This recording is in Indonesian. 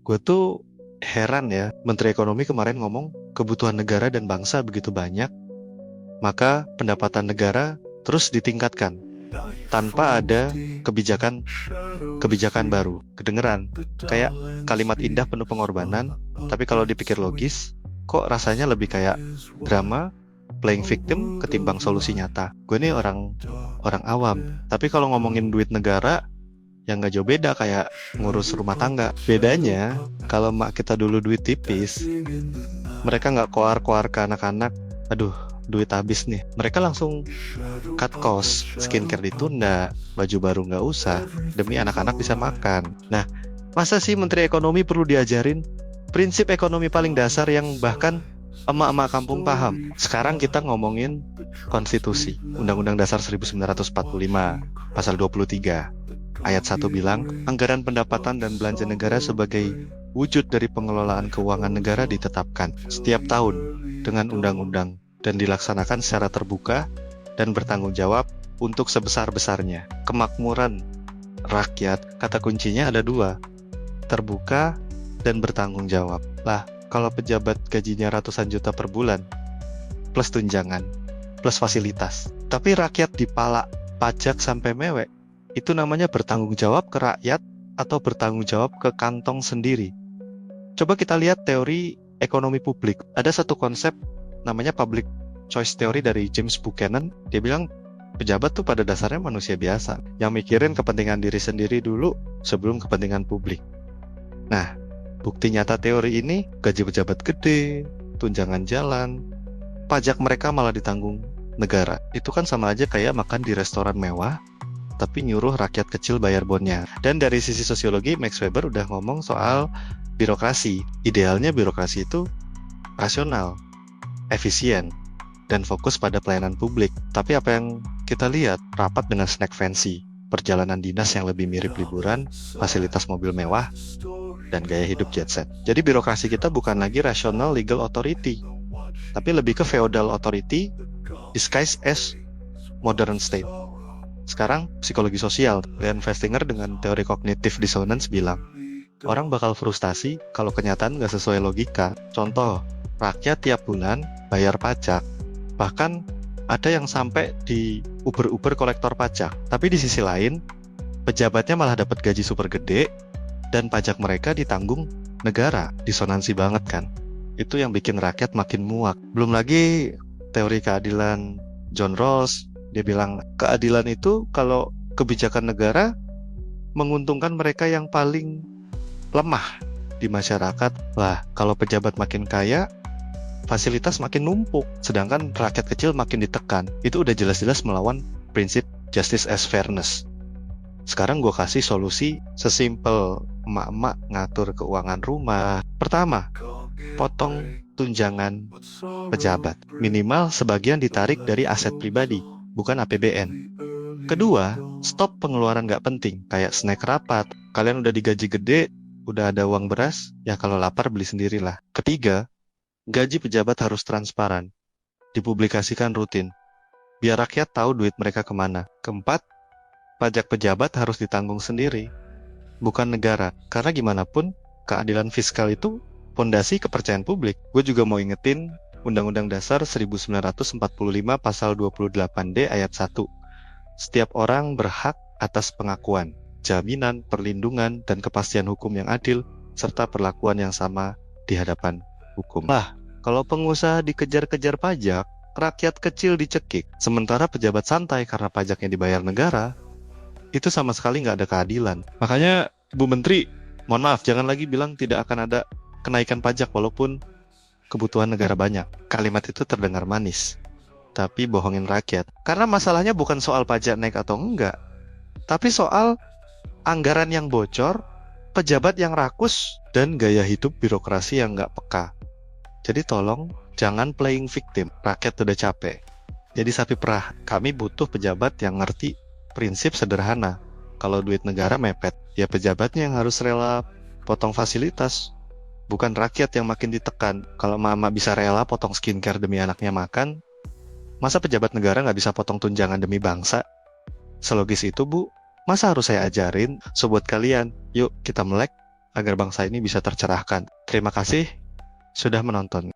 Gue tuh heran ya, Menteri Ekonomi kemarin ngomong kebutuhan negara dan bangsa begitu banyak, maka pendapatan negara terus ditingkatkan tanpa ada kebijakan kebijakan baru. Kedengeran kayak kalimat indah penuh pengorbanan, tapi kalau dipikir logis, kok rasanya lebih kayak drama playing victim ketimbang solusi nyata. Gue nih orang awam, tapi kalau ngomongin duit negara, yang nggak jauh beda kayak ngurus rumah tangga. Bedanya, kalau mak kita dulu duit tipis, mereka nggak koar-koar ke anak-anak, aduh, duit habis nih. Mereka langsung cut cost, skincare ditunda, baju baru nggak usah, demi anak-anak bisa makan. Nah, masa sih Menteri Ekonomi perlu diajarin prinsip ekonomi paling dasar yang bahkan emak-emak kampung paham? Sekarang kita ngomongin konstitusi, Undang-Undang Dasar 1945, pasal 23. Ayat 1 bilang, anggaran pendapatan dan belanja negara sebagai wujud dari pengelolaan keuangan negara ditetapkan setiap tahun dengan undang-undang dan dilaksanakan secara terbuka dan bertanggung jawab untuk sebesar-besarnya. Kemakmuran rakyat, kata kuncinya ada dua, terbuka dan bertanggung jawab. Lah, kalau pejabat gajinya ratusan juta per bulan, plus tunjangan, plus fasilitas, tapi rakyat dipalak pajak sampai mewek, itu namanya bertanggung jawab ke rakyat atau bertanggung jawab ke kantong sendiri? Coba kita lihat teori ekonomi publik. Ada satu konsep namanya public choice theory dari James Buchanan. Dia bilang pejabat tuh pada dasarnya manusia biasa yang mikirin kepentingan diri sendiri dulu sebelum kepentingan publik. Nah, bukti nyata teori ini, gaji pejabat gede, tunjangan jalan, pajak mereka malah ditanggung negara. Itu kan sama aja kayak makan di restoran mewah tapi nyuruh rakyat kecil bayar bonnya. Dan dari sisi sosiologi, Max Weber udah ngomong soal birokrasi. Idealnya birokrasi itu rasional, efisien, dan fokus pada pelayanan publik. Tapi apa yang kita lihat, rapat dengan snack fancy, perjalanan dinas yang lebih mirip liburan, fasilitas mobil mewah, dan gaya hidup jet set. Jadi birokrasi kita bukan lagi rational legal authority, tapi lebih ke feudal authority disguised as modern state. Sekarang psikologi sosial, Leon Festinger dengan teori cognitive dissonance bilang, orang bakal frustasi kalau kenyataan nggak sesuai logika. Contoh, rakyat tiap bulan bayar pajak, bahkan ada yang sampai di uber-uber kolektor pajak. Tapi di sisi lain, pejabatnya malah dapat gaji super gede dan pajak mereka ditanggung negara. Disonansi banget kan? Itu yang bikin rakyat makin muak. Belum lagi teori keadilan John Rawls. Dia bilang keadilan itu kalau kebijakan negara menguntungkan mereka yang paling lemah di masyarakat. Lah, kalau pejabat makin kaya, fasilitas makin numpuk, sedangkan rakyat kecil makin ditekan. Itu udah jelas-jelas melawan prinsip justice as fairness. Sekarang gue kasih solusi sesimpel emak-emak ngatur keuangan rumah. Pertama, potong tunjangan pejabat. Minimal sebagian ditarik dari aset pribadi, bukan APBN. Kedua, stop pengeluaran gak penting, kayak snack rapat. Kalian udah digaji gede, udah ada uang beras, ya kalau lapar beli sendirilah. Ketiga, gaji pejabat harus transparan, dipublikasikan rutin, biar rakyat tahu duit mereka kemana. Keempat, pajak pejabat harus ditanggung sendiri, bukan negara. Karena gimana pun, keadilan fiskal itu fondasi kepercayaan publik. Gue juga mau ingetin Undang-Undang Dasar 1945 pasal 28D ayat 1. Setiap orang berhak atas pengakuan, jaminan, perlindungan, dan kepastian hukum yang adil, serta perlakuan yang sama di hadapan hukum. Lah, kalau pengusaha dikejar-kejar pajak, rakyat kecil dicekik, sementara pejabat santai karena pajaknya dibayar negara, itu sama sekali nggak ada keadilan. Makanya, Bu Menteri, mohon maaf, jangan lagi bilang tidak akan ada kenaikan pajak walaupun kebutuhan negara banyak. Kalimat itu terdengar manis, tapi bohongin rakyat. Karena masalahnya bukan soal pajak naik atau enggak, tapi soal anggaran yang bocor, pejabat yang rakus, dan gaya hidup birokrasi yang nggak peka. Jadi tolong jangan playing victim. Rakyat udah capek. Jadi sapi perah. Kami butuh pejabat yang ngerti prinsip sederhana. Kalau duit negara mepet, ya pejabatnya yang harus rela potong fasilitas, bukan rakyat yang makin ditekan. Kalau mama bisa rela potong skincare demi anaknya makan, masa pejabat negara nggak bisa potong tunjangan demi bangsa? Selogis itu, Bu. Masa harus saya ajarin? So buat kalian, yuk kita melek, agar bangsa ini bisa tercerahkan. Terima kasih sudah menonton.